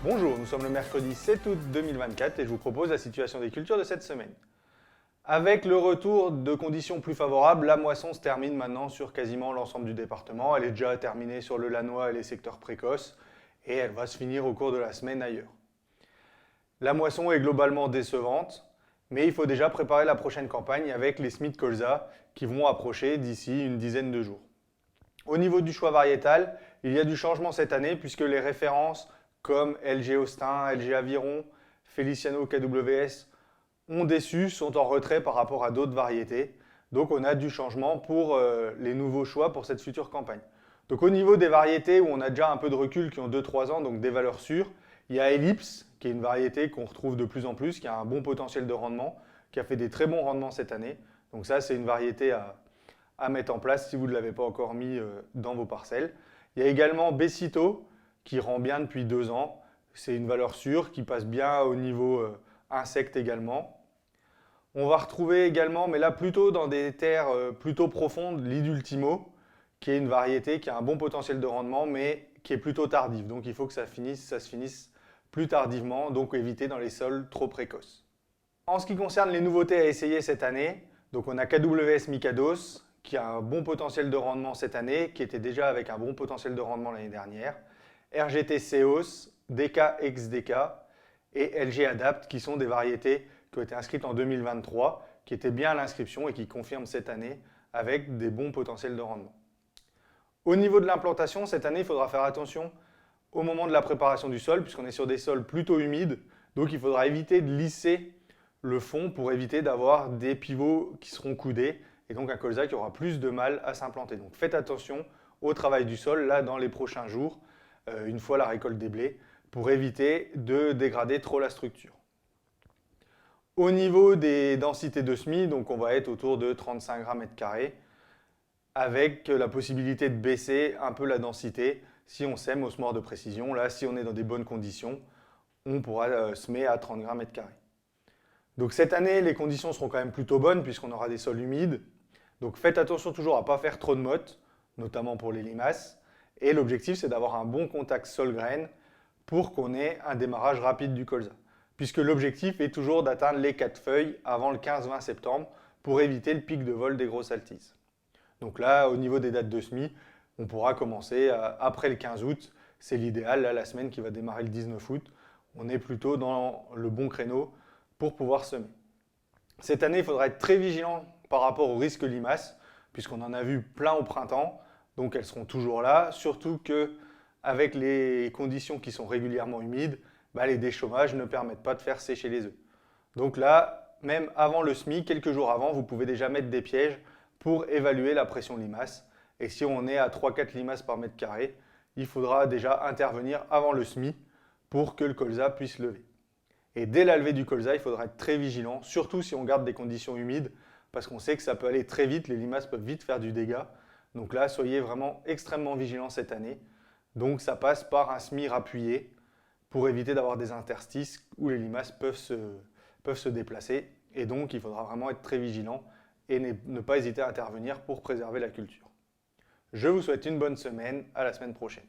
Bonjour, nous sommes le mercredi 7 août 2024 et je vous propose la situation des cultures de cette semaine. Avec le retour de conditions plus favorables, la moisson se termine maintenant sur quasiment l'ensemble du département. Elle est déjà terminée sur le Lannoy et les secteurs précoces et elle va se finir au cours de la semaine ailleurs. La moisson est globalement décevante, mais il faut déjà préparer la prochaine campagne avec les semis de colza qui vont approcher d'ici une dizaine de jours. Au niveau du choix variétal, il y a du changement cette année puisque les références comme LG Austin, LG Aviron, Feliciano KWS ont déçu, sont en retrait par rapport à d'autres variétés. Donc on a du changement pour les nouveaux choix pour cette future campagne. Donc au niveau des variétés où on a déjà un peu de recul qui ont 2-3 ans, donc des valeurs sûres, il y a Ellipse, qui est une variété qu'on retrouve de plus en plus, qui a un bon potentiel de rendement, qui a fait des très bons rendements cette année. Donc ça, c'est une variété à mettre en place si vous ne l'avez pas encore mis dans vos parcelles. Il y a également Bessito qui rend bien depuis 2 ans. C'est une valeur sûre qui passe bien au niveau insectes également. On va retrouver également, mais là plutôt dans des terres plutôt profondes, l'Idultimo, qui est une variété qui a un bon potentiel de rendement, mais qui est plutôt tardive. Donc il faut que ça se finisse plus tardivement, donc éviter dans les sols trop précoces. En ce qui concerne les nouveautés à essayer cette année, donc on a KWS Mikados, qui a un bon potentiel de rendement cette année, qui était déjà avec un bon potentiel de rendement l'année dernière. RGT Seos, DK XDK et LG Adapt, qui sont des variétés qui ont été inscrites en 2023, qui étaient bien à l'inscription et qui confirment cette année avec des bons potentiels de rendement. Au niveau de l'implantation, cette année, il faudra faire attention au moment de la préparation du sol, puisqu'on est sur des sols plutôt humides, donc il faudra éviter de lisser le fond pour éviter d'avoir des pivots qui seront coudés et donc un colza qui aura plus de mal à s'implanter. Donc faites attention au travail du sol là dans les prochains jours, une fois la récolte des blés, pour éviter de dégrader trop la structure. Au niveau des densités de semis, donc on va être autour de 35 grammes mètre carré, avec la possibilité de baisser un peu la densité si on sème au semoir de précision. Là, si on est dans des bonnes conditions, on pourra semer à 30 grammes mètre carré. Donc cette année, les conditions seront quand même plutôt bonnes puisqu'on aura des sols humides. Donc faites attention toujours à ne pas faire trop de mottes, notamment pour les limaces. Et l'objectif, c'est d'avoir un bon contact sol-graine pour qu'on ait un démarrage rapide du colza. Puisque l'objectif est toujours d'atteindre les 4 feuilles avant le 15-20 septembre pour éviter le pic de vol des grosses altises. Donc là, au niveau des dates de semis, on pourra commencer après le 15 août. C'est l'idéal, là, la semaine qui va démarrer le 19 août. On est plutôt dans le bon créneau pour pouvoir semer. Cette année, il faudra être très vigilant par rapport au risque limaces, puisqu'on en a vu plein au printemps, donc elles seront toujours là, surtout qu'avec les conditions qui sont régulièrement humides, les déchaumages ne permettent pas de faire sécher les œufs. Donc là, même avant le semis, quelques jours avant, vous pouvez déjà mettre des pièges pour évaluer la pression limace. Et si on est à 3-4 limaces par mètre carré, il faudra déjà intervenir avant le semis pour que le colza puisse lever. Et dès la levée du colza, il faudra être très vigilant, surtout si on garde des conditions humides, parce qu'on sait que ça peut aller très vite, les limaces peuvent vite faire du dégât. Donc là, soyez vraiment extrêmement vigilants cette année. Donc ça passe par un semis appuyé pour éviter d'avoir des interstices où les limaces peuvent se déplacer. Et donc il faudra vraiment être très vigilant et ne pas hésiter à intervenir pour préserver la culture. Je vous souhaite une bonne semaine, à la semaine prochaine.